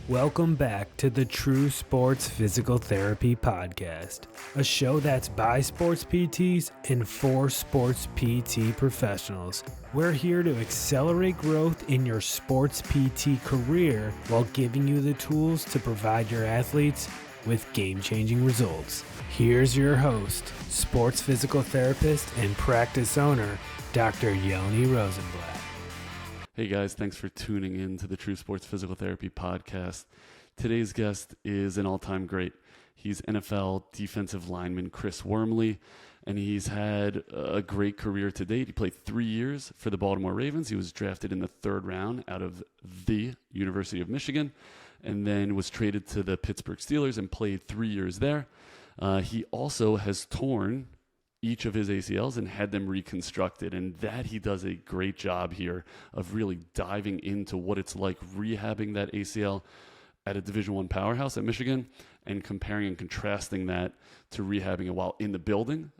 Welcome back to the True Sports Physical Therapy Podcast, a show that's by sports PTs and for sports PT professionals. We're here to accelerate growth in your sports PT career while giving you the tools to provide your athletes with game-changing results. Here's your host, sports physical therapist and practice owner, Dr. Yoni Rosenblatt. Hey guys, thanks for tuning in to the True Sports Physical Therapy Podcast. Today's guest is an all-time great. He's NFL defensive lineman Chris Wormley, and he's had a great career to date. He played 3 years for the Baltimore Ravens. He was drafted in the third round out of the University of Michigan, and then was traded to the Pittsburgh Steelers and played 3 years there. He also has torn each of his ACLs and had them reconstructed, and that he does a great job here of really diving into what it's like rehabbing that ACL at a Division I powerhouse at Michigan and comparing and contrasting that to rehabbing it while in the building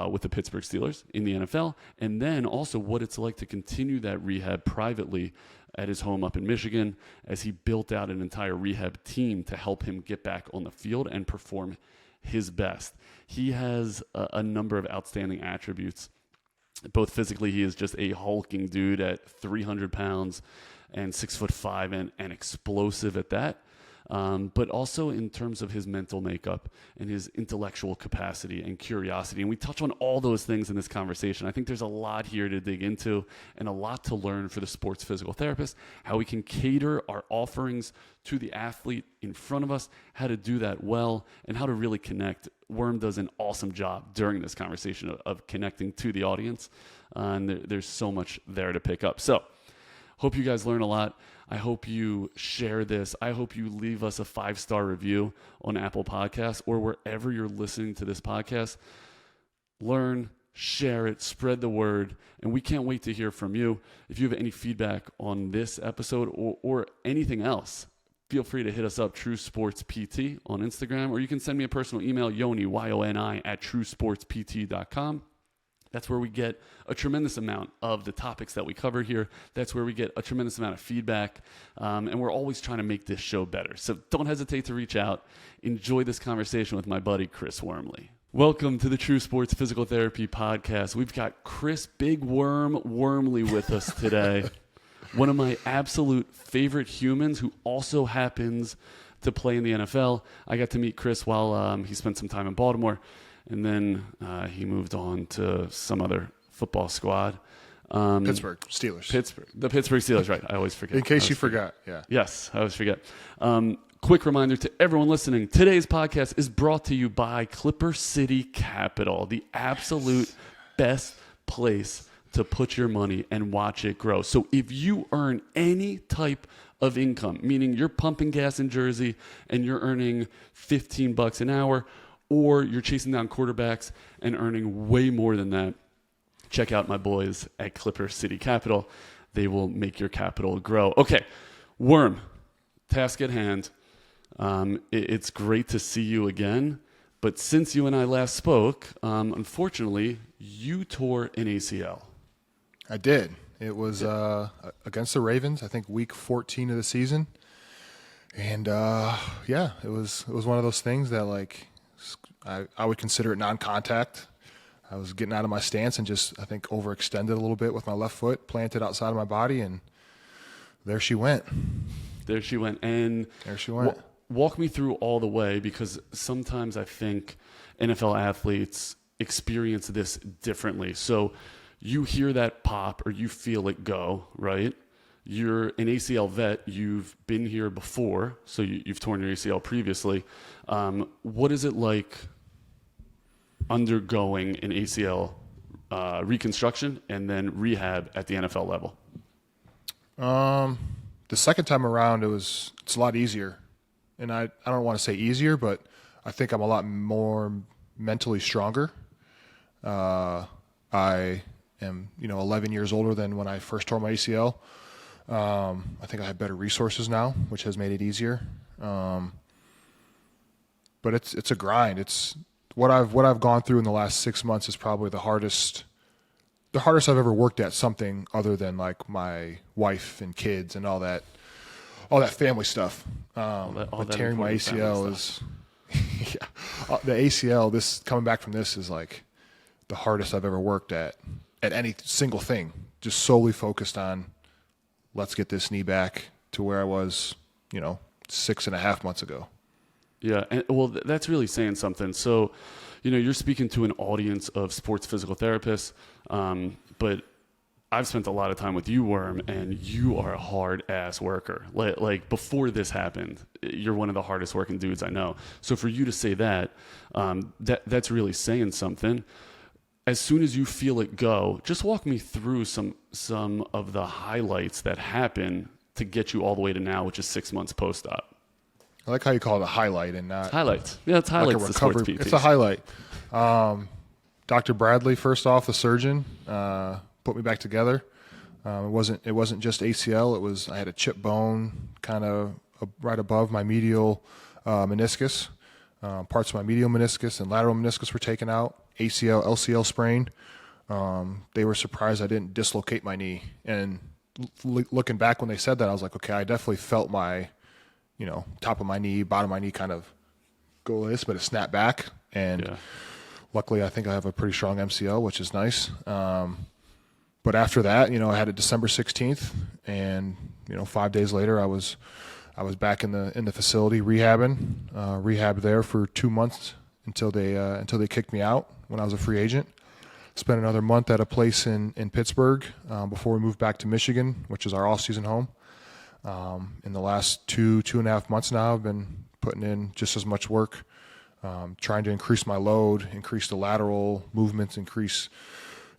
with the Pittsburgh Steelers in the NFL, and then also what it's like to continue that rehab privately at his home up in Michigan as he built out an entire rehab team to help him get back on the field and perform his best. He has a number of outstanding attributes. Both physically, he is just a hulking dude at 300 pounds and 6'5" and explosive at that. But also in terms of his mental makeup and his intellectual capacity and curiosity. And we touch on all those things in this conversation. I think there's a lot here to dig into and a lot to learn for the sports physical therapist, how we can cater our offerings to the athlete in front of us, how to do that well, and how to really connect. Worm does an awesome job during this conversation of connecting to the audience. And there's so much there to pick up. So hope you guys learn a lot. I hope you share this. I hope you leave us a 5-star review on Apple Podcasts or wherever you're listening to this podcast. Learn, share it, spread the word, and we can't wait to hear from you. If you have any feedback on this episode or anything else, feel free to hit us up, True Sports PT on Instagram, or you can send me a personal email, Yoni, Y-O-N-I, @truesportspt.com. That's where we get a tremendous amount of the topics that we cover here. That's where we get a tremendous amount of feedback. And we're always trying to make this show better. So don't hesitate to reach out. Enjoy this conversation with my buddy, Chris Wormley. Welcome to the True Sports Physical Therapy Podcast. We've got Chris Big Worm Wormley with us today. One of my absolute favorite humans who also happens to play in the NFL. I got to meet Chris while he spent some time in Baltimore. And then he moved on to some other football squad. Pittsburgh Steelers. The Pittsburgh Steelers, right. I always forget. In case you forgot, yeah. Yes, I always forget. Quick reminder to everyone listening, today's podcast is brought to you by Clipper City Capital, the absolute best place to put your money and watch it grow. So if you earn any type of income, meaning you're pumping gas in Jersey and you're earning $15 an hour, or you're chasing down quarterbacks and earning way more than that, check out my boys at Clipper City Capital. They will make your capital grow. Okay, Worm, task at hand. It's great to see you again. But since you and I last spoke, unfortunately, you tore an ACL. I did. It was against the Ravens, I think week 14 of the season. And, it was one of those things that, like, I would consider it non-contact. I was getting out of my stance and just, I think, overextended a little bit with my left foot, planted outside of my body, and there she went. And walk me through all the way, because sometimes I think NFL athletes experience this differently. So you hear that pop or you feel it go, right? You're an ACL vet. You've been here before, so you've torn your ACL previously. What is it like undergoing an ACL reconstruction and then rehab at the NFL level? The second time around, it's a lot easier. And I don't want to say easier, but I think I'm a lot more mentally stronger. I am, 11 years older than when I first tore my ACL. I think I have better resources now, which has made it easier. But it's a grind. It's what I've gone through in the last 6 months is probably the hardest I've ever worked at something other than like my wife and kids and all that family stuff. But tearing my ACL is yeah. The ACL, this coming back from this is like the hardest I've ever worked at any single thing. Just solely focused on let's get this knee back to where I was, 6.5 months ago. Yeah, and well, that's really saying something. So, you're speaking to an audience of sports physical therapists, but I've spent a lot of time with you, Worm, and you are a hard-ass worker. Like before this happened, you're one of the hardest working dudes I know. So for you to say that, that's really saying something. As soon as you feel it go, just walk me through some of the highlights that happen to get you all the way to now, which is 6 months post-op. I like how you call it a highlight and not highlights. Yeah, it's highlights. Like to sports PTs. It's a highlight. Dr. Bradley, first off, the surgeon, put me back together. It wasn't just ACL. I had a chip bone kind of right above my medial meniscus. Parts of my medial meniscus and lateral meniscus were taken out. ACL, LCL sprain. They were surprised I didn't dislocate my knee. And looking back when they said that, I was like, okay, I definitely felt my, top of my knee, bottom of my knee kind of go like this, but it snapped back. And luckily, I think I have a pretty strong MCL, which is nice. But after that, I had it December 16th, and 5 days later, I was back in the facility rehabbing. Rehab there for 2 months until they kicked me out when I was a free agent. Spent another month at a place in Pittsburgh before we moved back to Michigan, which is our off-season home. In the last 2.5 months now, I've been putting in just as much work, trying to increase my load, increase the lateral movements, increase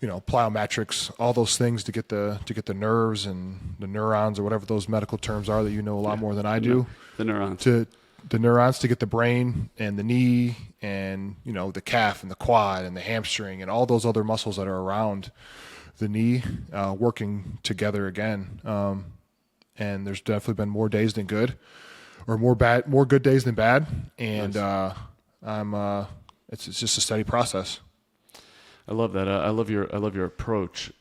plyometrics, all those things to get the nerves and the neurons or whatever those medical terms are that you know a lot more than I do. The neurons. The neurons to get the brain and the knee and the calf and the quad and the hamstring and all those other muscles that are around the knee working together again. And there's definitely been more days than good, or more good days than bad. And nice. It's just a steady process. I love that. I love your approach.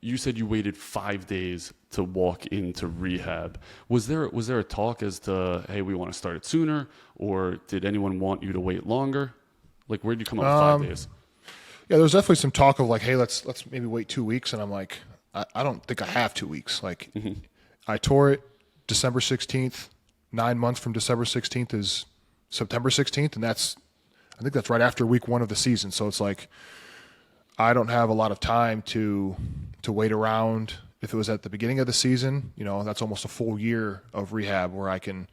You said you waited 5 days to walk into rehab. Was there a talk as to, hey, we want to start it sooner, or did anyone want you to wait longer? Like, where did you come up with 5 days? Yeah, there was definitely some talk of like, hey, let's maybe wait 2 weeks, and I'm like, I don't think I have 2 weeks. Like, I tore it December 16th. 9 months from December 16th is September 16th, and I think that's right after week 1 of the season. So it's like, I don't have a lot of time to wait around. If it was at the beginning of the season, that's almost a full year of rehab where I can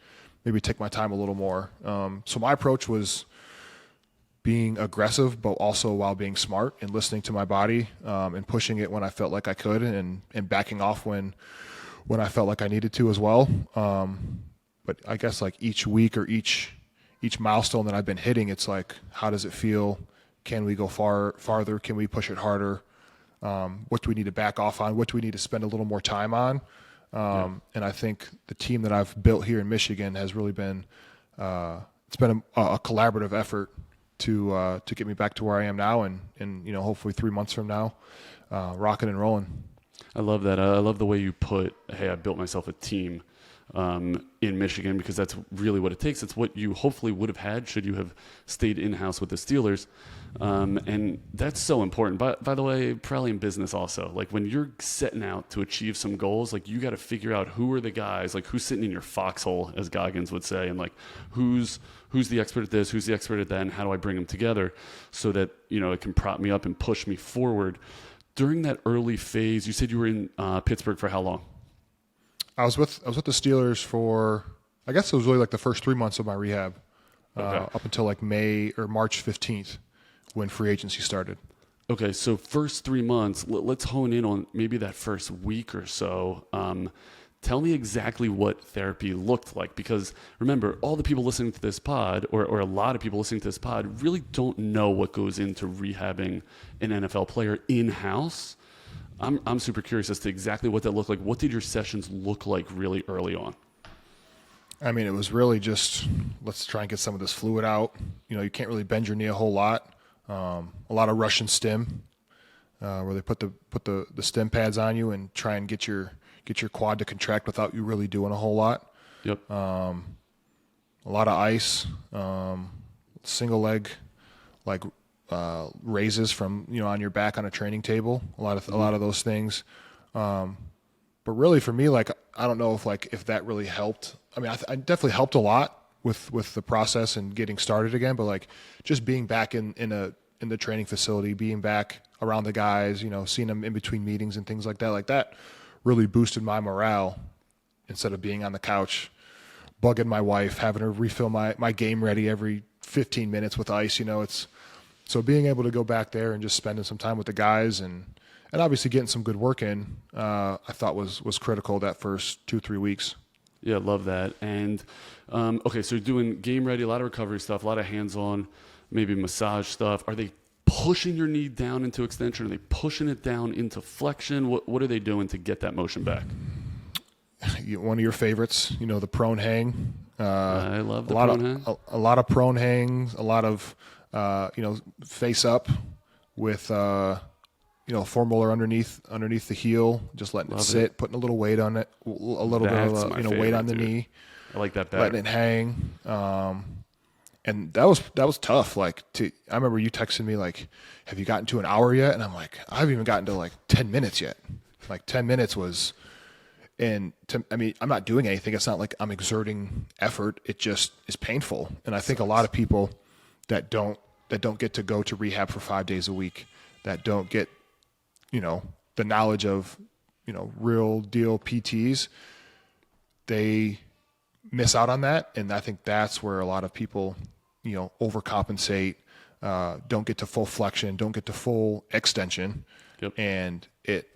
maybe take my time a little more. So my approach was being aggressive, but also while being smart and listening to my body and pushing it when I felt like I could and backing off when I felt like I needed to as well. But I guess like each week or each milestone that I've been hitting, it's like, how does it feel? Can we go farther? Can we push it harder? What do we need to back off on? What do we need to spend a little more time on? And I think the team that I've built here in Michigan has really been it's been a collaborative effort to get me back to where I am now, and hopefully 3 months from now, rocking and rolling. I love that. I love the way you put, hey, I built myself a team in Michigan, because that's really what it takes. It's what you hopefully would have had should you have stayed in-house with the Steelers. And that's so important. By the way, probably in business also, like when you're setting out to achieve some goals, like you got to figure out who are the guys, like who's sitting in your foxhole, as Goggins would say, and like who's the expert at this, who's the expert at that, and how do I bring them together so that, it can prop me up and push me forward. During that early phase, you said you were in Pittsburgh for how long? I was with the Steelers for, I guess it was really like the first 3 months of my rehab, up until like March 15th when free agency started. Okay, so first 3 months, let's hone in on maybe that first week or so. Tell me exactly what therapy looked like, because remember, all the people listening to this pod, or a lot of people listening to this pod, really don't know what goes into rehabbing an NFL player in-house. I'm super curious as to exactly what that looked like. What did your sessions look like really early on? I mean, it was really just, let's try and get some of this fluid out. You can't really bend your knee a whole lot. A lot of Russian stim, where they put the stim pads on you and try and get your quad to contract without you really doing a whole lot. Yep. A lot of ice, single leg, like raises from on your back on a training table. A lot of those things. But really, for me, like I don't know if that really helped. I mean, I definitely helped a lot with the process and getting started again. But like just being back in the training facility, being back around the guys, seeing them in between meetings and things like that really boosted my morale instead of being on the couch, bugging my wife, having her refill my game ready every 15 minutes with ice. It's so being able to go back there and just spending some time with the guys and obviously getting some good work in, I thought was critical that first 2-3 weeks. Yeah, love that. And okay, so you're doing game ready, a lot of recovery stuff, a lot of hands-on, maybe massage stuff. Are they pushing your knee down into extension? Are they pushing it down into flexion? What are they doing to get that motion back? One of your favorites, the prone hang. I love the prone hang. A lot of prone hangs, a lot of face up with foremolar underneath the heel, just letting it sit, putting a little weight on it, a little bit of weight on the knee. I like that better. Letting it hang. And that was tough. I remember you texting me like, have you gotten to an hour yet? And I'm like, I haven't even gotten to like 10 minutes yet. Like 10 minutes was, I'm not doing anything. It's not like I'm exerting effort. It just is painful. And I think a lot of people that don't get to go to rehab for 5 days a week, that don't get, the knowledge of, real deal PTs, they miss out on that. And I think that's where a lot of people, overcompensate, don't get to full flexion, don't get to full extension. Yep. And it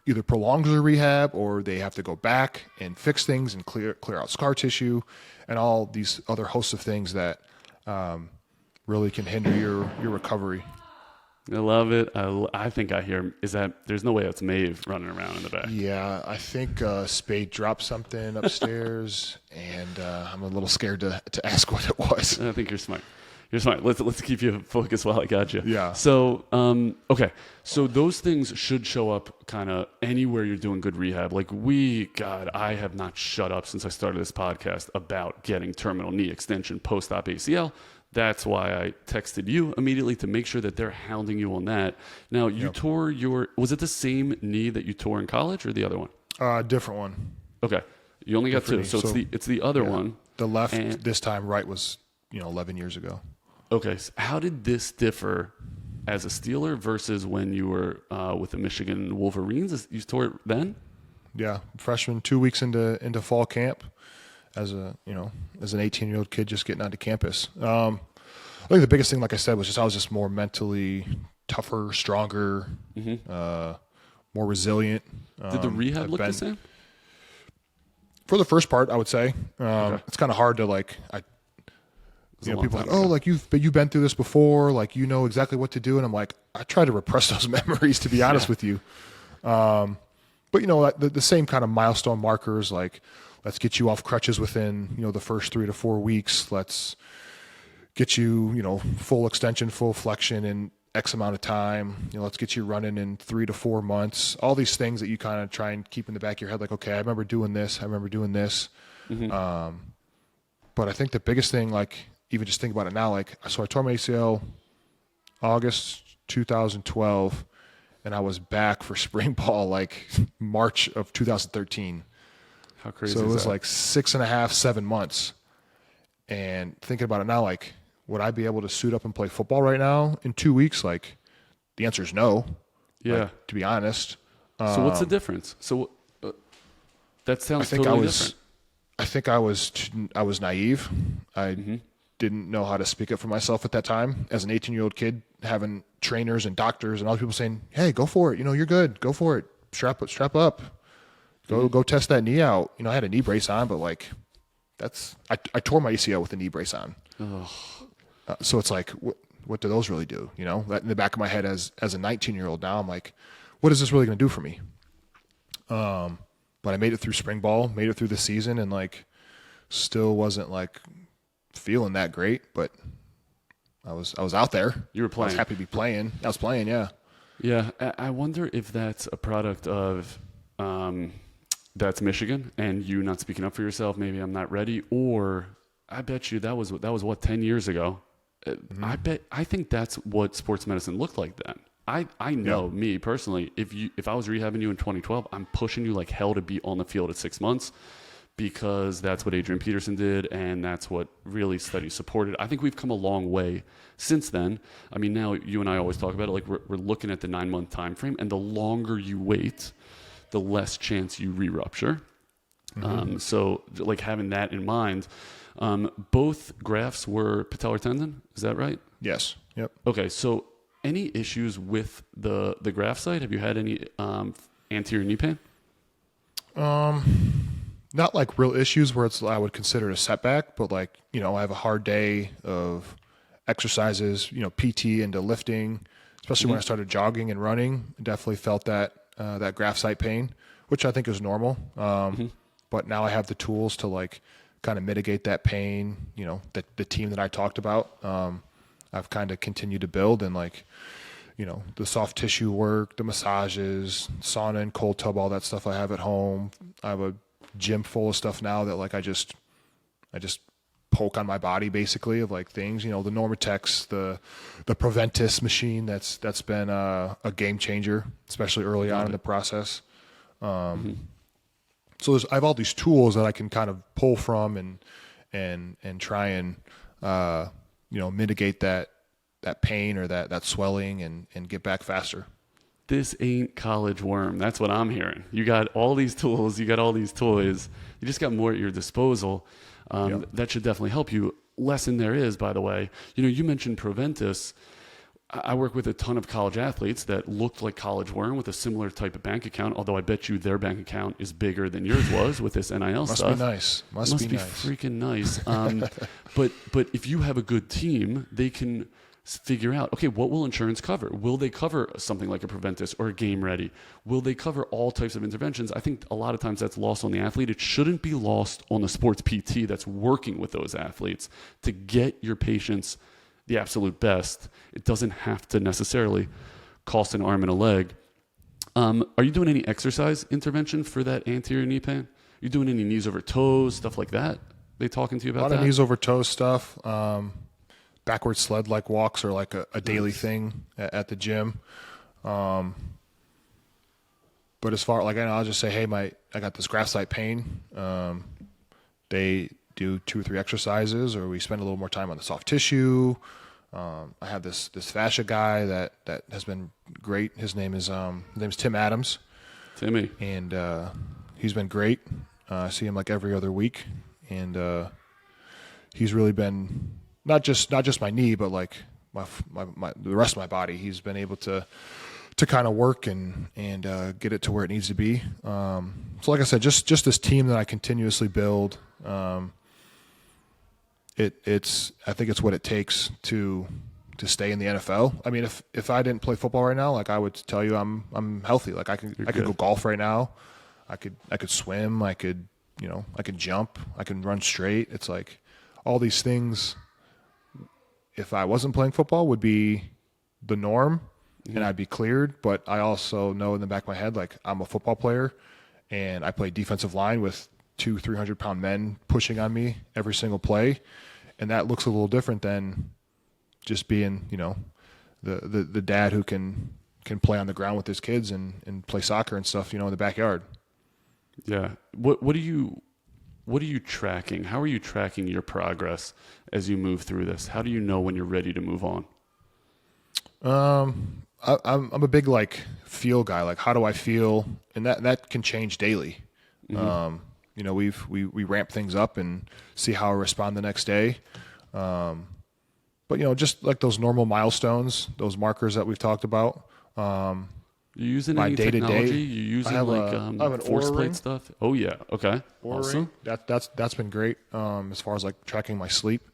either prolongs their rehab or they have to go back and fix things and clear out scar tissue and all these other hosts of things that really can hinder your recovery. I love it. I think I hear there's no way that's Maeve running around in the back. Yeah, I think Spade dropped something upstairs, and I'm a little scared to ask what it was. I think you're smart. You're smart. Let's keep you focused while I got you. Yeah. So okay. So those things should show up kind of anywhere you're doing good rehab. Like I have not shut up since I started this podcast about getting terminal knee extension post-op ACL. That's why I texted you immediately to make sure that they're hounding you on that. Now, you tore was it the same knee that you tore in college or the other one? Different one. Okay. You only got two. So it's the other one. The left this time, right was, 11 years ago. Okay. So how did this differ as a Steeler versus when you were with the Michigan Wolverines? You tore it then? Yeah. Freshman, 2 weeks into fall camp. As an 18-year-old kid just getting onto campus. I think the biggest thing, like I said, was I was just more mentally tougher, stronger, more resilient. Did the rehab look the same? For the first part, I would say. It's kind of hard to people are like, you've been through this before, like you know exactly what to do, and I'm like, I try to repress those memories, to be honest with you. But the same kind of milestone markers, like, let's get you off crutches within, the first 3 to 4 weeks. Let's get you, full extension, full flexion in X amount of time. Let's get you running in 3 to 4 months. All these things that you kind of try and keep in the back of your head, like, okay, I remember doing this. Mm-hmm. But I think the biggest thing, like, even just think about it now, so I tore my ACL August 2012, and I was back for spring ball like March of 2013. How crazy so it was that? like 6.5, 7 months. And thinking about it now, like, would I be able to suit up and play football right now in 2 weeks? Like, the answer is no. Yeah. To be honest. So what's the difference? So that sounds totally different. I think I was naive. I didn't know how to speak up for myself at that time. As an 18-year-old kid, having trainers and doctors and other people saying, "Hey, go for it. You're good. Go for it. Strap up. Go test that knee out." I had a knee brace on, but like, I tore my ACL with a knee brace on. So it's like, what do those really do? That in the back of my head as a 19-year-old now, I'm like, what is this really going to do for me? But I made it through spring ball, made it through the season, and like, still wasn't like feeling that great, but I was out there. You were playing. I was happy to be playing. I was playing, yeah. Yeah, I wonder if that's a product of that's Michigan and you not speaking up for yourself. Maybe I'm not ready. Or I bet you that was what, 10 years ago. I think that's what sports medicine looked like then. I know me personally, if I was rehabbing you in 2012, I'm pushing you like hell to be on the field at 6 months, because that's what Adrian Peterson did, and that's what really studies supported. I think we've come a long way since then. I mean, now you and I always talk about it, like we're looking at the 9-month time frame, and the longer you wait, the less chance you re-rupture. So like having that in mind, both grafts were patellar tendon, is that right? Yes. Yep. Okay, so any issues with the graft site? Have you had any anterior knee pain? Not like real issues where I would consider it a setback, but like, I have a hard day of exercises, PT into lifting, especially when I started jogging and running. Definitely felt that graft site pain, which I think is normal. But now I have the tools to like kind of mitigate that pain. The team that I talked about, I've kind of continued to build, and like, the soft tissue work, the massages, sauna and cold tub, all that stuff I have at home. I have a gym full of stuff now that like I just poke on my body basically of like things, the Normatex, the Preventus machine that's been a game changer, especially early on in the process. So I have all these tools that I can kind of pull from and try and mitigate that pain or that swelling and get back faster. This ain't college worm. That's what I'm hearing. You got all these tools. You got all these toys. You just got more at your disposal. That should definitely help you. Lesson there is, by the way, you mentioned Preventus. I work with a ton of college athletes that looked like college worm with a similar type of bank account, although I bet you their bank account is bigger than yours was with this NIL stuff. Must be nice. Must be nice. Freaking nice. But if you have a good team, they can figure out, okay, what will insurance cover? Will they cover something like a Preventus or a Game Ready? Will they cover all types of interventions? I think a lot of times that's lost on the athlete. It shouldn't be lost on the sports PT that's working with those athletes to get your patients the absolute best. It doesn't have to necessarily cost an arm and a leg. Are you doing any exercise intervention for that anterior knee pain? You doing any knees over toes, stuff like that? They talking to you about that? A lot of knees over toes stuff. Backward sled like walks are like a daily thing at the gym. But as far like I'll just say, hey, I got this graft site pain. They do 2 or 3 exercises, or we spend a little more time on the soft tissue. I have this fascia guy that has been great. His name's Tim Adams. Timmy. And he's been great. I see him like every other week, and he's really been not just my knee, but like the rest of my body. He's been able to kind of work and get it to where it needs to be. So like I said, just this team that I continuously build. I think it's what it takes to stay in the NFL. I mean, if I didn't play football right now, like I would tell you I'm healthy. Like I could go golf right now. I could swim. I could jump. I can run straight. It's like all these things, if I wasn't playing football, would be the norm, and I'd be cleared. But I also know in the back of my head, like I'm a football player, and I play defensive line with 200-300-pound men pushing on me every single play, and that looks a little different than just being, the dad who can play on the ground with his kids and play soccer and stuff, in the backyard. Yeah. What are you tracking? How are you tracking your progress as you move through this? How do you know when you're ready to move on? I'm a big like feel guy. Like, how do I feel? And that can change daily. We ramp things up and see how I respond the next day. But just like those normal milestones, those markers that we've talked about. You using my any day-to-day, technology? You using I have like force plate stuff? Oh yeah. Okay. Oura Awesome. Ring. That's been great. As far as like tracking my sleep,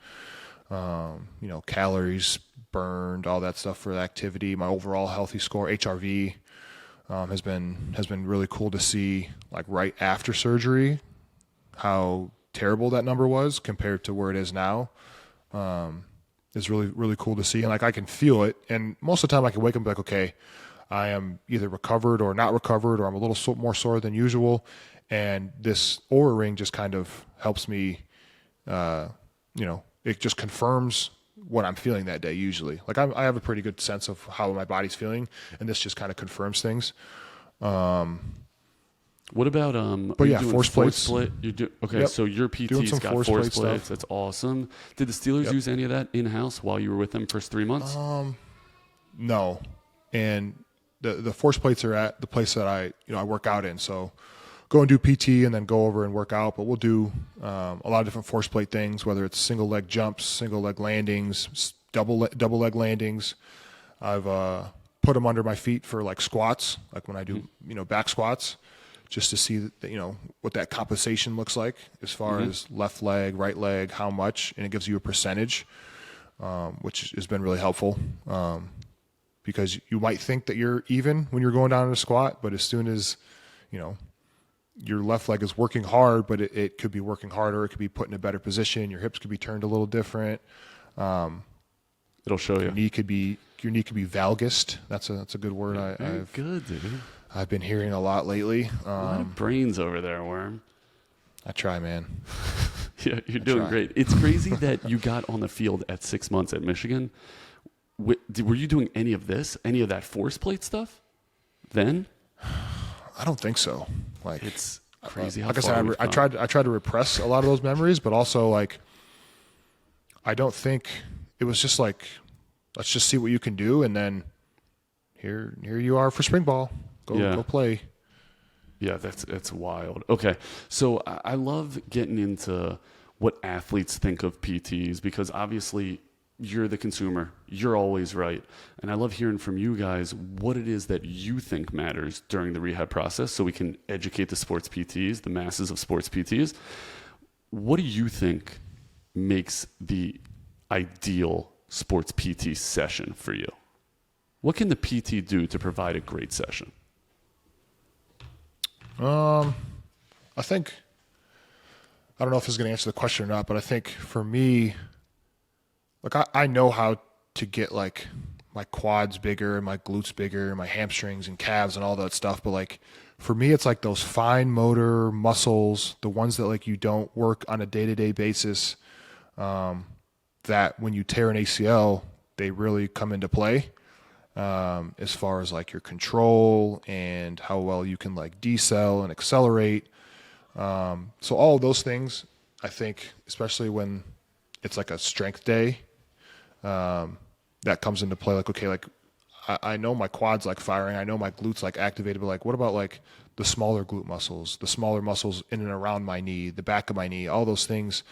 calories burned, all that stuff for the activity. My overall healthy score, HRV, has been really cool to see. Like right after surgery, how terrible that number was compared to where it is now. Is really, really cool to see. And like I can feel it. And most of the time I can wake up and be like, okay, I am either recovered or not recovered, or I'm a little more sore than usual. And this Oura ring just kind of helps me, it just confirms what I'm feeling that day usually. Like I have a pretty good sense of how my body's feeling, and this just kind of confirms things. What about force plates. Okay, so your PT's got force plates. Stuff. That's awesome. Did the Steelers use any of that in-house while you were with them first 3 months? No. And the force plates are at the place that I work out in. So go and do PT and then go over and work out. But we'll do a lot of different force plate things, whether it's single leg jumps, single leg landings, double leg landings. I've put them under my feet for like squats, like when I do back squats, just to see what that compensation looks like as far as left leg, right leg, how much, and it gives you a percentage, which has been really helpful. Because you might think that you're even when you're going down in a squat, but as soon as, your left leg is working hard, but it could be working harder. It could be put in a better position. Your hips could be turned a little different. It'll show you. Your knee could be valgused. That's a good word. Good, dude. I've been hearing a lot lately. A lot of brains over there, Worm. I try, man. Yeah, you're doing great. It's crazy that you got on the field at 6 months at Michigan. Were you doing any of this, any of that force plate stuff then? I don't think so. Like it's crazy. How like I said, I tried to repress a lot of those memories, but also like I don't think it was just like let's just see what you can do, and then here you are for spring ball. Go play. Yeah, that's wild. Okay, so I love getting into what athletes think of PTs because obviously you're the consumer. You're always right. And I love hearing from you guys what it is that you think matters during the rehab process so we can educate the sports PTs, the masses of sports PTs. What do you think makes the ideal sports PT session for you? What can the PT do to provide a great session? I think, I don't know if this is going to answer the question or not, but I think for me, like I know how to get like my quads bigger and my glutes bigger and my hamstrings and calves and all that stuff. But like for me, it's like those fine motor muscles, the ones that like you don't work on a day-to-day basis, that when you tear an ACL, they really come into play. As far as like your control and how well you can like decel and accelerate. So all of those things, I think, especially when it's like a strength day, that comes into play. Like, okay, like I know my quads like firing, I know my glutes like activated, but like, what about like the smaller glute muscles, the smaller muscles in and around my knee, the back of my knee, all those things,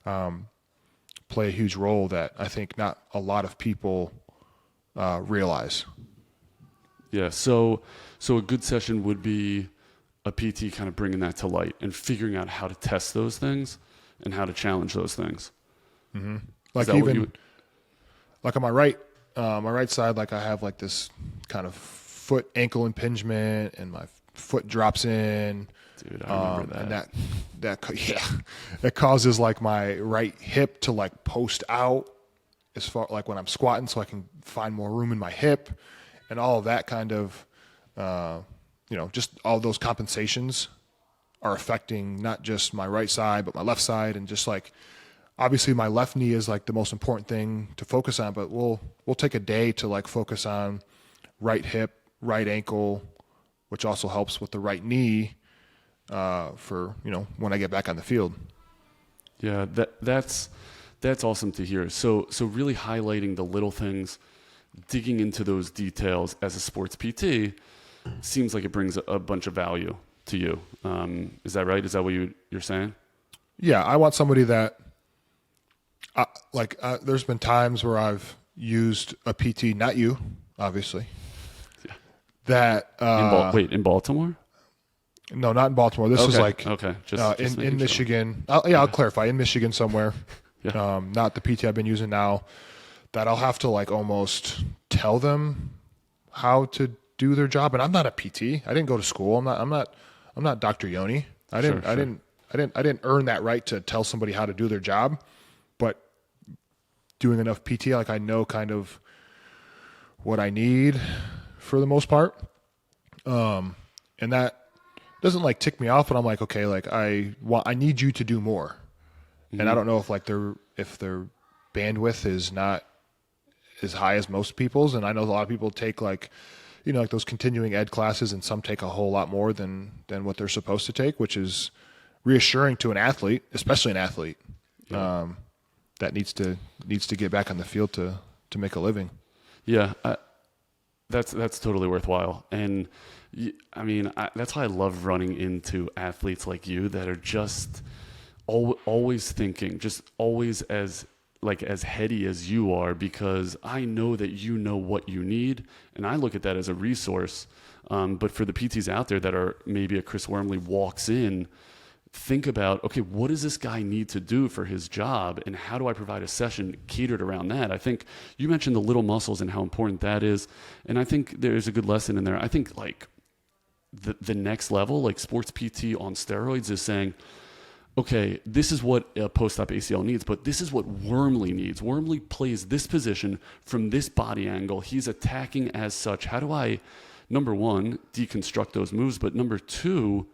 play a huge role that I think not a lot of people, realize. Yeah. So a good session would be a PT kind of bringing that to light and figuring out how to test those things and how to challenge those things. Mm-hmm. Like even like on my right side, like I have like this kind of foot ankle impingement and my foot drops in. Dude, I remember that. And that causes like my right hip to like post out as far like when I'm squatting, so I can find more room in my hip, and all of that kind of, just all those compensations are affecting not just my right side, but my left side. And just like, obviously my left knee is like the most important thing to focus on, but we'll take a day to like focus on right hip, right ankle, which also helps with the right knee, for, when I get back on the field. Yeah. That's awesome to hear. So really highlighting the little things, digging into those details as a sports PT seems like it brings a bunch of value to you. Is that right? Is that what you're saying? Yeah, I want somebody that, there's been times where I've used a PT, not you, obviously. Yeah. That in Baltimore? No, not in Baltimore. This was like just in Michigan. I'll clarify, in Michigan somewhere. Yeah. Not the PT I've been using now, that I'll have to like almost tell them how to do their job. And I'm not a PT. I didn't go to school. I'm not Dr. Yoni. I didn't earn that right to tell somebody how to do their job. But doing enough PT, like I know kind of what I need for the most part. And doesn't like tick me off, but I'm like, okay, like I need you to do more. And I don't know if like their bandwidth is not as high as most people's. And I know a lot of people take like, like those continuing ed classes, and some take a whole lot more than what they're supposed to take, which is reassuring to an athlete, especially an athlete that needs to get back on the field to make a living. Yeah, that's totally worthwhile. And I mean, that's why I love running into athletes like you that are just always thinking, just always as heady as you are, because I know that you know what you need, and I look at that as a resource. But for the PTs out there that are maybe a Chris Wormley walks in, think about, okay, what does this guy need to do for his job, and how do I provide a session catered around that? I think you mentioned the little muscles and how important that is, and I think there's a good lesson in there. I think like the next level, like sports PT on steroids, is saying, okay, this is what a post-op ACL needs, but this is what Wormley needs. Wormley plays this position from this body angle. He's attacking as such. How do I, number one, deconstruct those moves, but number two,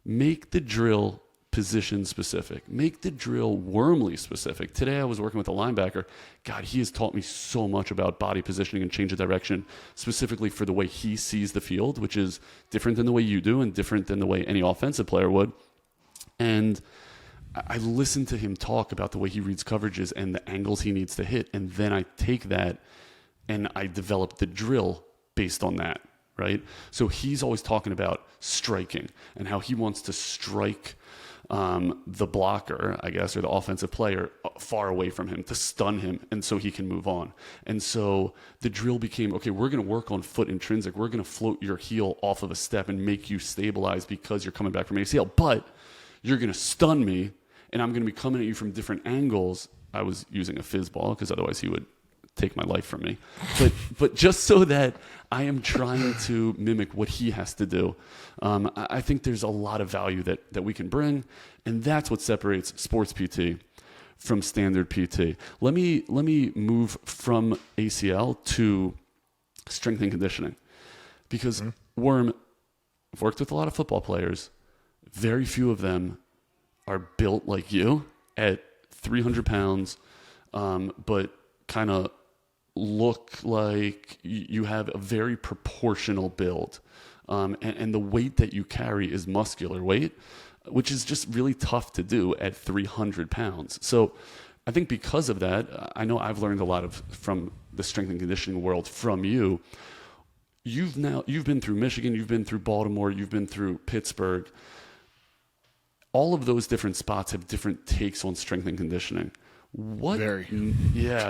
make the drill position specific. Make the drill Wormley specific. Today I was working with a linebacker. God, he has taught me so much about body positioning and change of direction, specifically for the way he sees the field, which is different than the way you do and different than the way any offensive player would. And I listen to him talk about the way he reads coverages and the angles he needs to hit, and then I take that and I develop the drill based on that, right? So he's always talking about striking and how he wants to strike the blocker, I guess, or the offensive player far away from him to stun him, and so he can move on. And so the drill became, okay, we're going to work on foot intrinsic. We're going to float your heel off of a step and make you stabilize because you're coming back from ACL, but you're going to stun me, and I'm going to be coming at you from different angles. I was using a fizz ball because otherwise he would take my life from me. But just so that I am trying to mimic what he has to do. I think there's a lot of value that we can bring, and that's what separates sports PT from standard PT. Let me move from ACL to strength and conditioning, because Worm, I've worked with a lot of football players. Very few of them are built like you at 300 pounds, but kind of look like you have a very proportional build. And the weight that you carry is muscular weight, which is just really tough to do at 300 pounds. So I think because of that, I know I've learned a lot from the strength and conditioning world from you. You've been through Michigan, you've been through Baltimore, you've been through Pittsburgh. All of those different spots have different takes on strength and conditioning.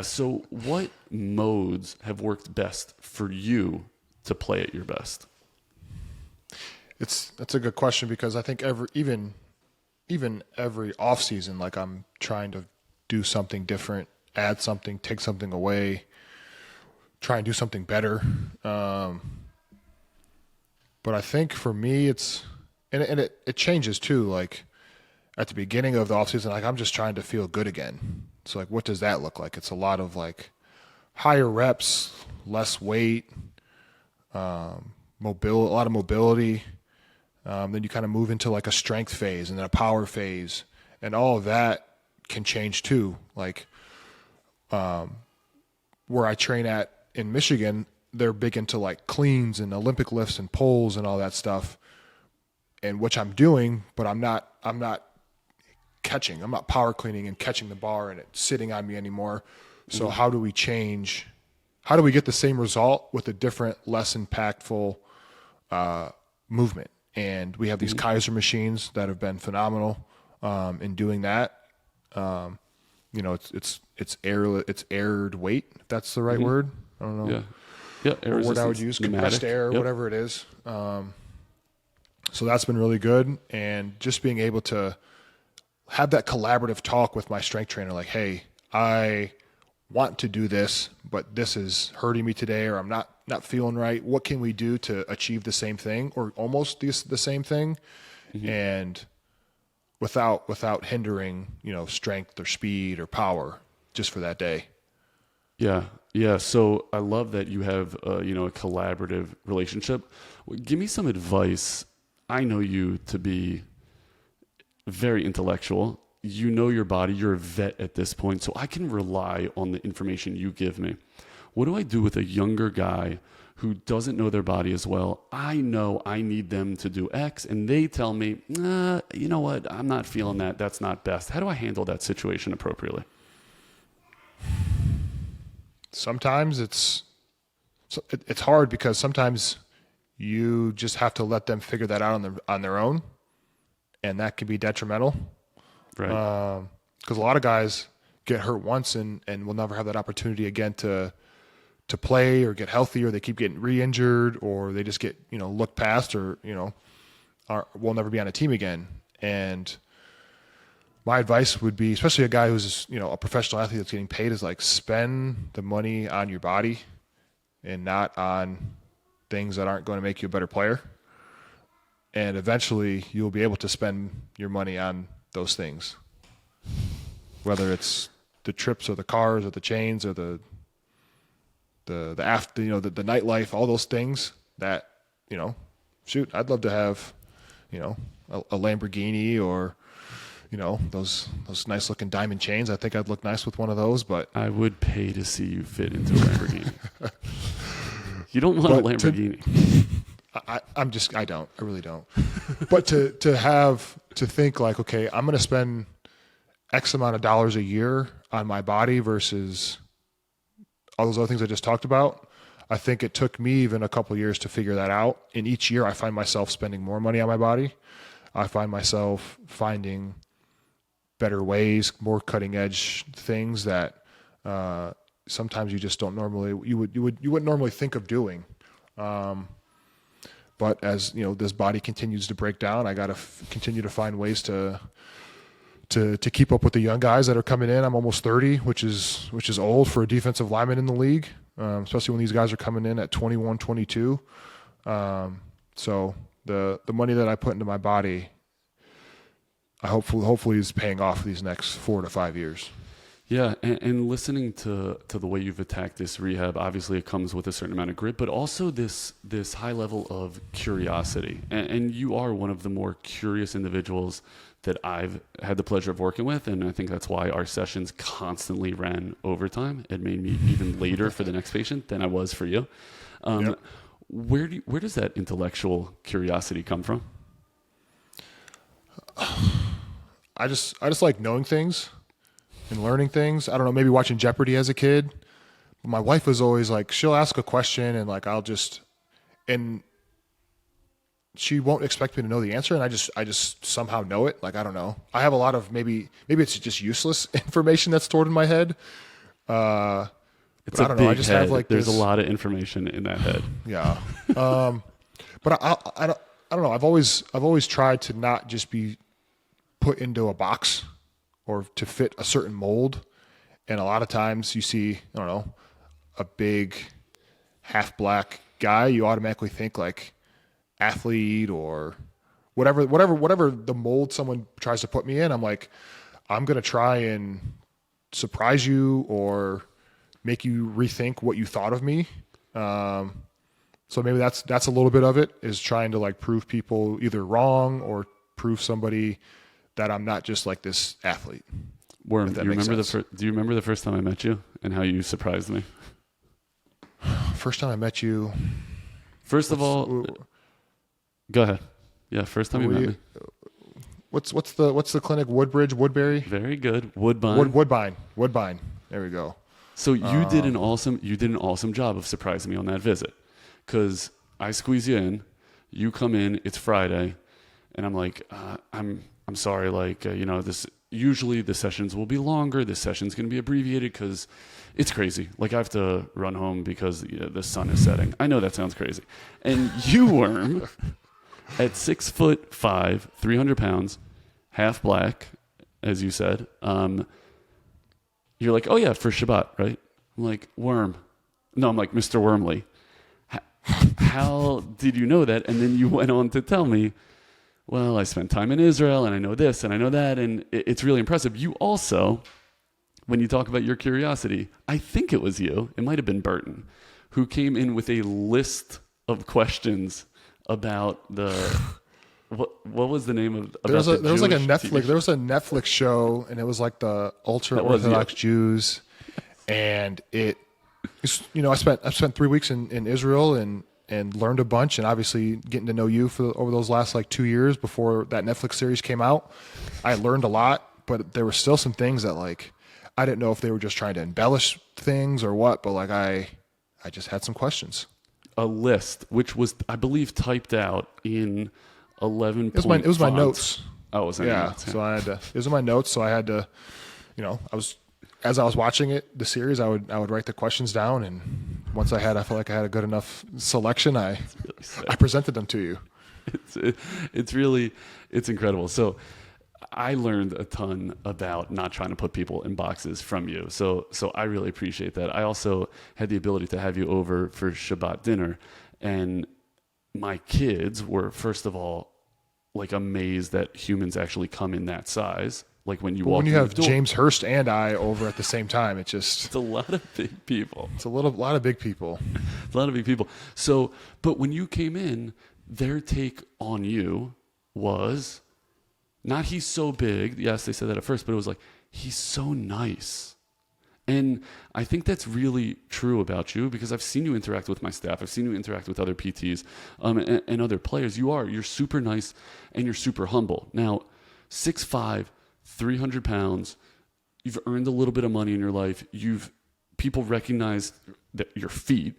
So what modes have worked best for you to play at your best? That's a good question, because I think even every off season, like I'm trying to do something different, add something, take something away, try and do something better. But I think for me, it changes too. Like at the beginning of the off season, like I'm just trying to feel good again. So like, what does that look like? It's a lot of like higher reps, less weight, a lot of mobility. Then you kind of move into like a strength phase and then a power phase, and all of that can change too. Like where I train at in Michigan, they're big into like cleans and Olympic lifts and pulls and all that stuff, and which I'm doing, but I'm not catching. I'm not power cleaning and catching the bar and it's sitting on me anymore. So how do we change? How do we get the same result with a different, less impactful movement? And we have these Kaiser machines that have been phenomenal in doing that. It's aired weight, if that's the right word. I don't know. Yeah. What word I would use, compressed air, whatever it is. So that's been really good. And just being able to have that collaborative talk with my strength trainer, like, hey, I want to do this, but this is hurting me today, or I'm not feeling right. What can we do to achieve the same thing, or almost the same thing, and without hindering, strength or speed or power just for that day. Yeah. So I love that you have a collaborative relationship. Give me some advice I know you to be very intellectual. You know your body. You're a vet at this point, so I can rely on the information you give me. What do I do with a younger guy who doesn't know their body as well? I know I need them to do X, and they tell me, you know what? I'm not feeling that. That's not best. How do I handle that situation appropriately? Sometimes it's hard because sometimes you just have to let them figure that out on their own, and that can be detrimental. Right. Because a lot of guys get hurt once and will never have that opportunity again to play or get healthy, or they keep getting re-injured, or they just get, looked past, or, will never be on a team again. And my advice would be, especially a guy who's, a professional athlete that's getting paid, is like, spend the money on your body and not on things that aren't going to make you a better player. And eventually you'll be able to spend your money on those things, whether it's the trips or the cars or the chains or the nightlife, all those things that, I'd love to have, a Lamborghini, or, those nice looking diamond chains. I think I'd look nice with one of those, but I would pay to see you fit into a Lamborghini. You don't want a Lamborghini. I really don't. But to think like, okay, I'm going to spend X amount of dollars a year on my body versus all those other things I just talked about. I think it took me even a couple of years to figure that out. And each year I find myself spending more money on my body. I find myself finding better ways, more cutting edge things that sometimes you just don't normally, you wouldn't normally think of doing. But as this body continues to break down, I got to continue to find ways to keep up with the young guys that are coming in. I'm almost 30, which is old for a defensive lineman in the league, especially when these guys are coming in at 21, 22. So the money that I put into my body, I hopefully is paying off these next 4 to 5 years. Yeah, and listening to the way you've attacked this rehab, obviously it comes with a certain amount of grit, but also this high level of curiosity. And you are one of the more curious individuals that I've had the pleasure of working with, and I think that's why our sessions constantly ran overtime. It made me even later for the next patient than I was for you. Yep. Where does that intellectual curiosity come from? I just like knowing things and learning things. I don't know, maybe watching Jeopardy as a kid. But my wife was always like, she'll ask a question and like and she won't expect me to know the answer, and I just somehow know it. Like, I don't know. I have a lot of maybe it's just useless information that's stored in my head. It's a I don't big know. I just head. have like there's this, a lot of information in that head. Yeah. But I don't know. I've always tried to not just be put into a box or to fit a certain mold. And a lot of times you see, I don't know, a big half black guy, you automatically think like athlete or whatever the mold someone tries to put me in. I'm like, I'm going to try and surprise you or make you rethink what you thought of me. So maybe that's a little bit of it, is trying to like prove people either wrong or prove somebody that I'm not just like this athlete. Worm, do you remember the first time I met you and how you surprised me? First time I met you. First of all, go ahead. Yeah, first time you met me. What's the clinic? Woodbridge, Woodbury. Very good. Woodbine. Woodbine. There we go. So you did an awesome job of surprising me on that visit, because I squeeze you in, you come in, it's Friday, and I'm like, I'm sorry, like this. Usually the sessions will be longer. This session's going to be abbreviated because it's crazy. Like, I have to run home because the sun is setting. I know that sounds crazy. And you, Worm, at 6'5", 300 pounds, half black, as you said, you're like, oh yeah, for Shabbat, right? I'm like, Worm. No, I'm like, Mr. Wormley. How did you know that? And then you went on to tell me, well, I spent time in Israel, and I know this, and I know that, and it's really impressive. You also, when you talk about your curiosity, I think it was you, it might have been Burton, who came in with a list of questions about the What was the name of there was like a Jewish Netflix TV? there was a Netflix show, and it was like the ultra Orthodox Jews, and I spent 3 weeks in Israel and learned a bunch, and obviously getting to know you over those last like 2 years before that Netflix series came out, I learned a lot, but there were still some things that like I didn't know if they were just trying to embellish things or what, but like I just had some questions. A list, which was, I believe, typed out in 11 It was my notes. Oh, it was in your notes. So I had to. It was in my notes, so I had to. As I was watching it, the series, I would write the questions down, and once I felt like I had a good enough selection, I presented them to you. It's incredible. So I learned a ton about not trying to put people in boxes from you. So I really appreciate that. I also had the ability to have you over for Shabbat dinner, and my kids were, first of all, like amazed that humans actually come in that size. Like when you walk in the door. When you have James Hurst and I over at the same time, it's a lot of big people. It's a lot of big people. A lot of big people. So, but when you came in, their take on you was not he's so big. Yes, they said that at first, but it was like, he's so nice. And I think that's really true about you, because I've seen you interact with my staff. I've seen you interact with other PTs and other players. You're super nice and you're super humble. Now, 6'5", 300 pounds, you've earned a little bit of money in your life. People recognize that your feet,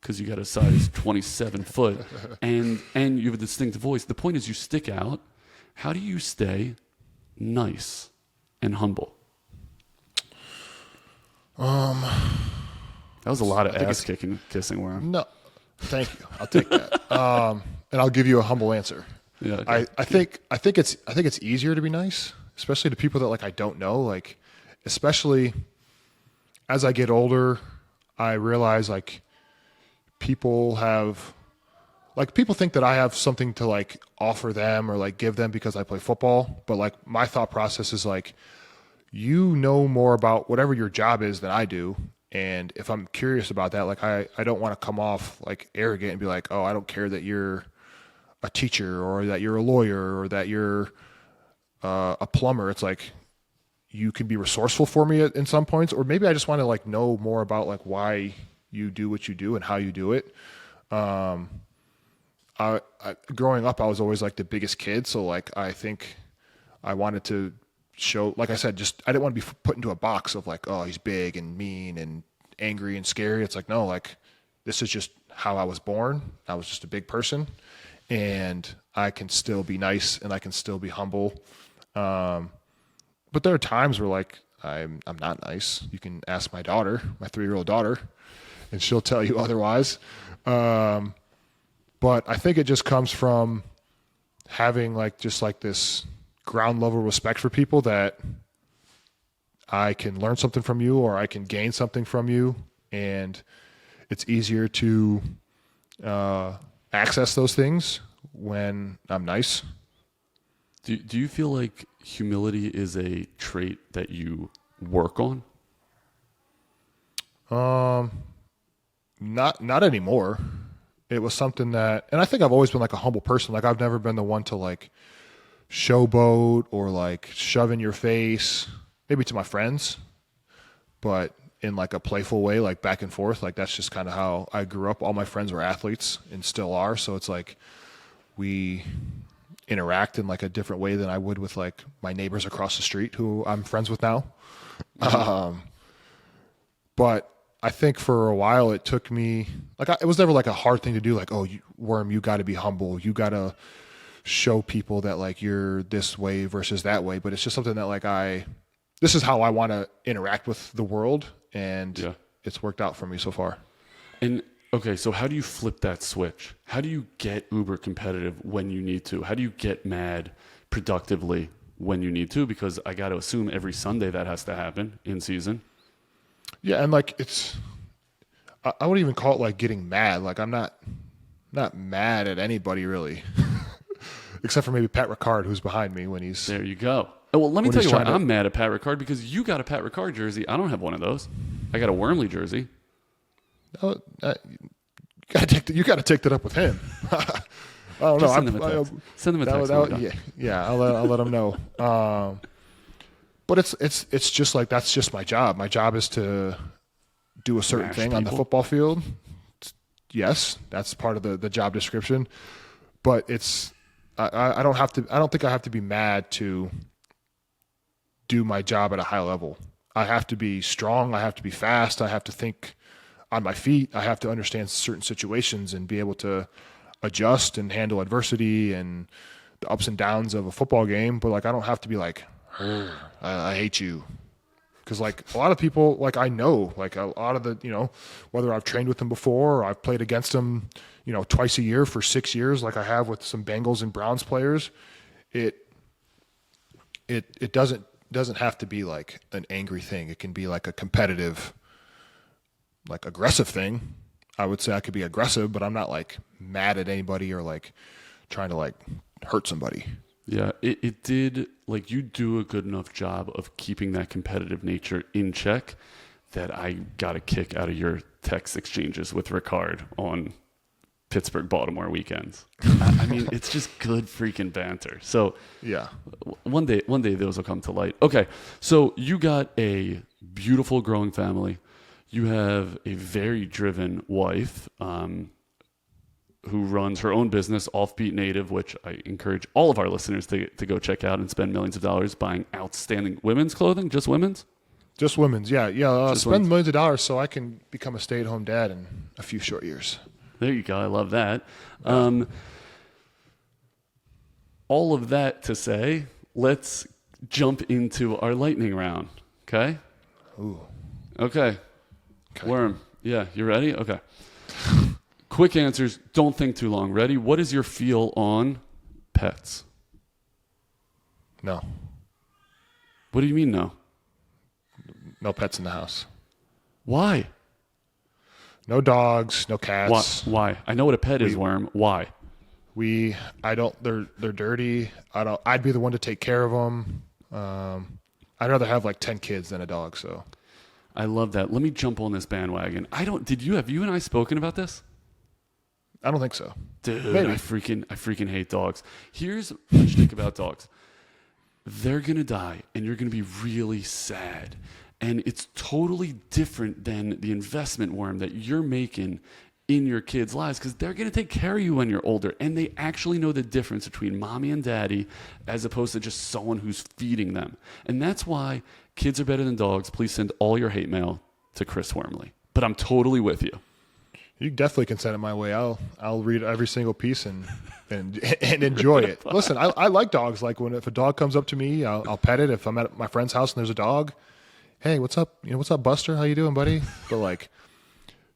because you got a size 27 foot, and you have a distinctive voice. The point is you stick out. How do you stay nice and humble? That was a lot of ass kissing, Worm. No, thank you. I'll take that. And I'll give you a humble answer. Yeah. Okay. I think it's easier to be nice, especially to people that like I don't know. Like, especially as I get older, I realize like people think that I have something to like offer them or like give them because I play football. But like my thought process is like, you know more about whatever your job is than I do. And if I'm curious about that, like I don't want to come off like arrogant and be like, oh, I don't care that you're a teacher or that you're a lawyer or that you're a plumber. It's like, you can be resourceful for me in some points, or maybe I just want to like know more about like why you do what you do and how you do it. Growing up, I was always like the biggest kid. So like, I think I wanted to show, like I said, I didn't want to be put into a box of like, oh, he's big and mean and angry and scary. It's like, no, like this is just how I was born. I was just a big person, and I can still be nice and I can still be humble. But there are times where like I'm not nice. You can ask my daughter, my 3-year-old daughter, and she'll tell you otherwise. But I think it just comes from having like just like this ground level respect for people, that I can learn something from you or I can gain something from you, and it's easier to access those things when I'm nice. Do you feel like humility is a trait that you work on? Not anymore. It was something that, and I think I've always been like a humble person. Like I've never been the one to like showboat or like shove in your face, maybe to my friends, but in like a playful way, like back and forth. Like that's just kind of how I grew up. All my friends were athletes and still are. So it's like we interact in like a different way than I would with like my neighbors across the street who I'm friends with now. But I think for a while it took me, like it was never like a hard thing to do. Like, oh, Worm, you got to be humble. You got to show people that like you're this way versus that way. But it's just something that like this is how I want to interact with the world, and it's worked out for me so far. And okay, so how do you flip that switch? How do you get uber competitive when you need to? How do you get mad productively when you need to? Because I got to assume every Sunday that has to happen in season. Yeah, and like I wouldn't even call it like getting mad. Like I'm not mad at anybody really, except for maybe Pat Ricard, who's behind me when he's. There you go. Oh, well, let me tell you why I'm mad at Pat Ricard, because you got a Pat Ricard jersey. I don't have one of those. I got a Wormley jersey. Oh, you got to take that up with him. don't know. Send them a text. Send them a text. Yeah. I'll let them know. But it's just like that's just my job. My job is to do a certain thing on the football field. Yes, that's part of the job description. But I don't think I have to be mad to do my job at a high level. I have to be strong. I have to be fast. I have to think on my feet. I have to understand certain situations and be able to adjust and handle adversity and the ups and downs of a football game. But like, I don't have to be like, I hate you. Because like a lot of people, like I know, like a lot of the, whether I've trained with them before or I've played against them, twice a year for 6 years, like I have with some Bengals and Browns players, it doesn't have to be like an angry thing. It can be like a competitive, like aggressive thing. I would say I could be aggressive, but I'm not like mad at anybody or like trying to like hurt somebody. Yeah, it did, like you do a good enough job of keeping that competitive nature in check that I got a kick out of your text exchanges with Ricard on Pittsburgh Baltimore weekends. I mean, it's just good freaking banter. So yeah, one day those will come to light. Okay, so you got a beautiful growing family. You have a very driven wife who runs her own business, Offbeat Native, which I encourage all of our listeners to go check out and spend millions of dollars buying outstanding women's clothing. Just women's? Just women's, yeah. Spend millions of dollars so I can become a stay-at-home dad in a few short years. There you go. I love that. All of that to say, let's jump into our lightning round. Okay? Ooh. Okay. Worm. Yeah, you ready? Okay. Quick answers. Don't think too long. Ready? What is your feel on pets? No. What do you mean no? No pets in the house. Why? No dogs, no cats. Why? I know what a pet is, Worm. Why? They're dirty. I'd be the one to take care of them. I'd rather have like 10 kids than a dog, so. I love that. Let me jump on this bandwagon. Have you and I spoken about this? I don't think so. Dude, maybe. I freaking hate dogs. Here's my shtick about dogs. They're going to die, and you're going to be really sad. And it's totally different than the investment, Worm, that you're making in your kids' lives because they're going to take care of you when you're older. And they actually know the difference between mommy and daddy as opposed to just someone who's feeding them. And that's why kids are better than dogs. Please send all your hate mail to Chris Wormley. But I'm totally with you. You definitely can send it my way. I'll read every single piece and enjoy it. Listen, I like dogs. Like if a dog comes up to me, I'll pet it. If I'm at my friend's house and there's a dog, hey, what's up? What's up, Buster? How you doing, buddy? But like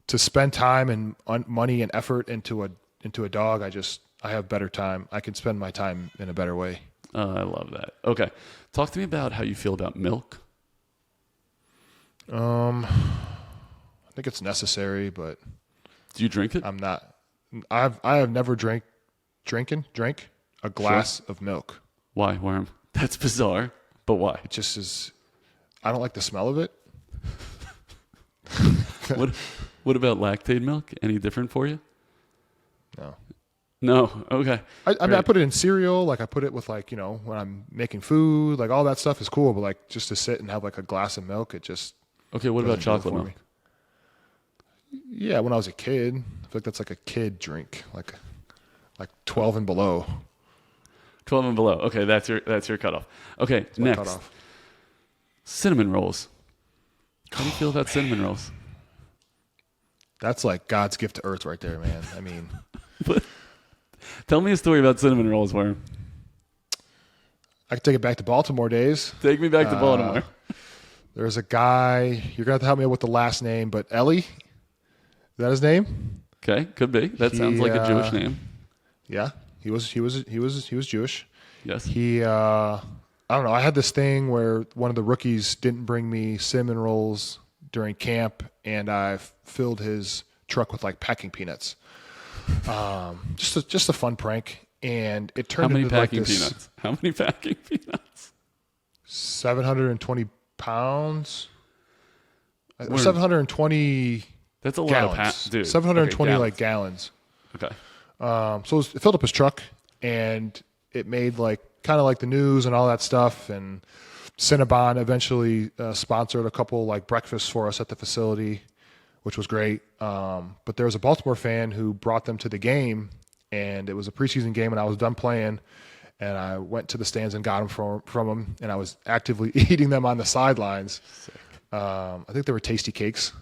to spend time and money and effort into a dog, I have better time. I can spend my time in a better way. I love that. Okay, talk to me about how you feel about milk. I think it's necessary, but. Do you drink it? I'm not. I have never drank a glass of milk. Why, Worm? That's bizarre, but why? It just is. I don't like the smell of it. What about lactate milk? Any different for you? No. No. Okay. I mean, I put it in cereal. Like I put it with like when I'm making food. Like all that stuff is cool, but like just to sit and have like a glass of milk, it just. Okay. What about chocolate milk? Yeah, when I was a kid, I feel like that's like a kid drink, like 12 and below. 12 and below. Okay, that's your cutoff. Okay, next. Cutoff. Cinnamon rolls. How do you feel about cinnamon rolls? That's like God's gift to earth right there, man. I mean, tell me a story about cinnamon rolls, Worm. I can take it back to Baltimore days. Take me back to Baltimore. There's a guy. You're gonna have to help me out with the last name, but Ellie. Is that his name? Okay, could be. That sounds like a Jewish name. Yeah, he was Jewish. Yes. I don't know. I had this thing where one of the rookies didn't bring me cinnamon rolls during camp, and I filled his truck with like packing peanuts. Just a fun prank, and it turned into like this. How many packing peanuts? 720 pounds. 720. That's a gallons. lot of dude. 720 like gallons. Okay. So it filled up his truck, and it made kind of like the news and all that stuff. And Cinnabon eventually sponsored a couple like breakfasts for us at the facility, which was great. But there was a Baltimore fan who brought them to the game, and it was a preseason game, and I was done playing, and I went to the stands and got them from them, and I was actively eating them on the sidelines. I think they were tasty cakes,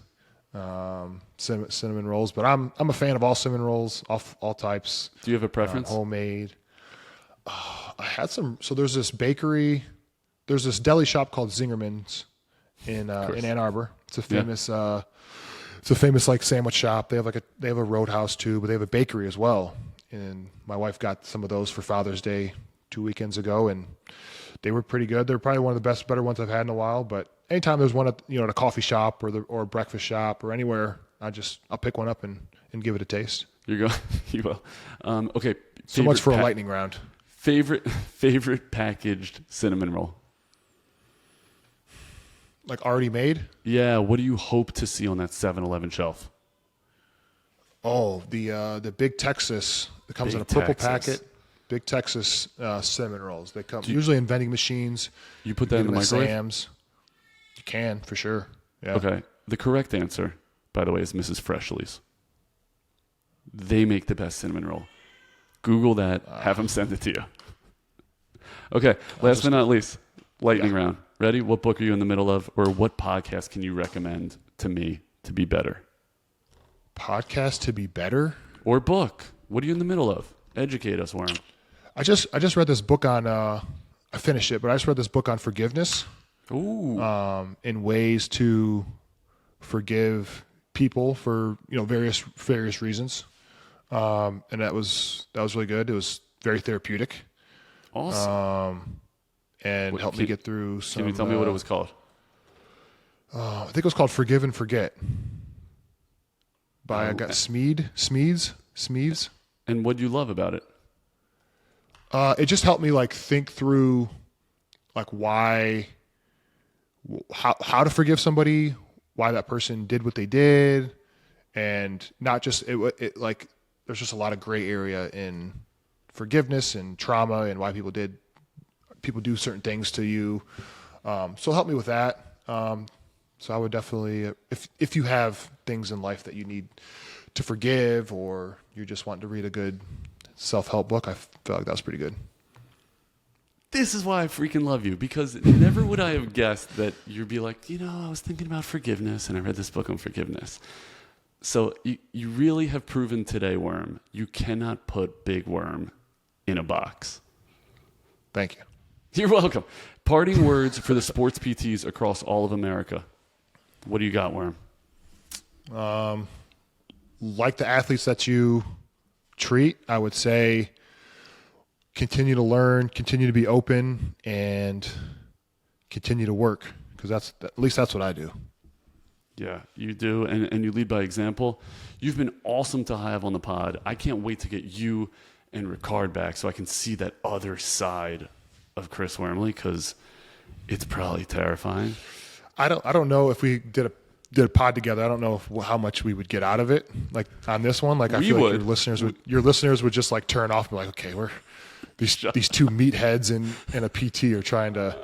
cinnamon rolls, but I'm a fan of all cinnamon rolls, all types. Do you have a preference? Homemade. I had some. So there's this bakery, there's this deli shop called Zingerman's in Ann Arbor. It's a famous like sandwich shop. They have a Roadhouse too, but they have a bakery as well. And my wife got some of those for Father's Day 2 weekends ago, and they were pretty good. They're probably one of the better ones I've had in a while. But anytime there's one at a coffee shop or a breakfast shop or anywhere, I'll pick one up and give it a taste. You will. Okay. So much for a lightning round. Favorite packaged cinnamon roll. Like already made? Yeah. What do you hope to see on that 7-Eleven shelf? Oh, the Big Texas. It comes in a purple packet. Big Texas cinnamon rolls. They come usually in vending machines. You put that in the microwave? Sam's. You can, for sure. Yeah. Okay. The correct answer, by the way, is Mrs. Freshly's. They make the best cinnamon roll. Google that. Have them send it to you. Okay. Last but not least, lightning round. Ready? What book are you in the middle of, or what podcast can you recommend to me to be better? Podcast to be better? Or book. What are you in the middle of? Educate us, Worm. I just read this book on I finished it, but I just read this book on forgiveness. Ooh. In ways to forgive people for various reasons. And that was really good. It was very therapeutic. Awesome. And helped me get through some. Can you tell me what it was called? I think it was called Forgive and Forget. I got Smeeds. And what do you love about it? It just helped me think through how to forgive somebody, why that person did what they did, and not just it there's just a lot of gray area in forgiveness and trauma and why people do certain things to you. So help me with that. So I would definitely, if you have things in life that you need to forgive, or you're just wanting to read a good self-help book, I feel like that was pretty good. This is why I freaking love you, because never would I have guessed that you'd be like, I was thinking about forgiveness and I read this book on forgiveness. So you really have proven today, Worm, you cannot put Big Worm in a box. Thank you. You're welcome. Parting words for the sports PTs across all of America. What do you got, Worm? Like the athletes that you treat, I would say continue to learn, continue to be open, and continue to work, because at least that's what I do. Yeah, you do, and you lead by example. You've been awesome to have on the pod. I can't wait to get you and Ricard back so I can see that other side of Chris Wormley, because it's probably terrifying. I don't know if we did a pod together. I don't know how much we would get out of it. Like on this one, I feel like your listeners would just turn off and be like, okay, we're these two meatheads in a PT are trying to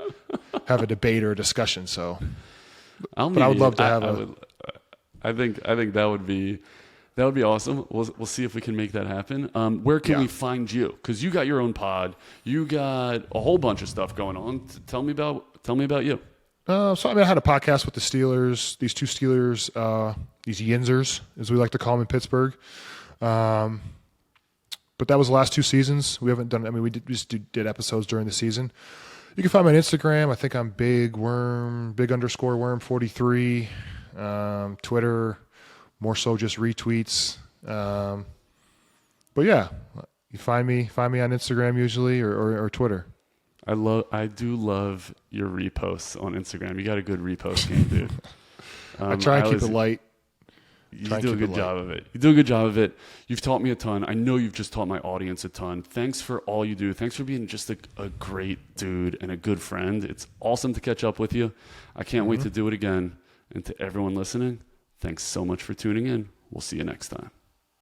have a debate or a discussion. So, but I would love to have I think that would be awesome. We'll see if we can make that happen. Where can we find you? Because you got your own pod. You got a whole bunch of stuff going on. Tell me about you. So I had a podcast with the Steelers, these two Steelers, these Yinzers, as we like to call them in Pittsburgh. But that was the last 2 seasons. We haven't done. We just did episodes during the season. You can find me on Instagram. I think I'm big_worm43. Twitter, more so just retweets. But yeah, you find me on Instagram usually or Twitter. I do love your reposts on Instagram. You got a good repost game, dude. I try and keep it light. You do a good job of it. You do a good job of it. You've taught me a ton. I know you've just taught my audience a ton. Thanks for all you do. Thanks for being just a great dude and a good friend. It's awesome to catch up with you. I can't wait to do it again. And to everyone listening, thanks so much for tuning in. We'll see you next time.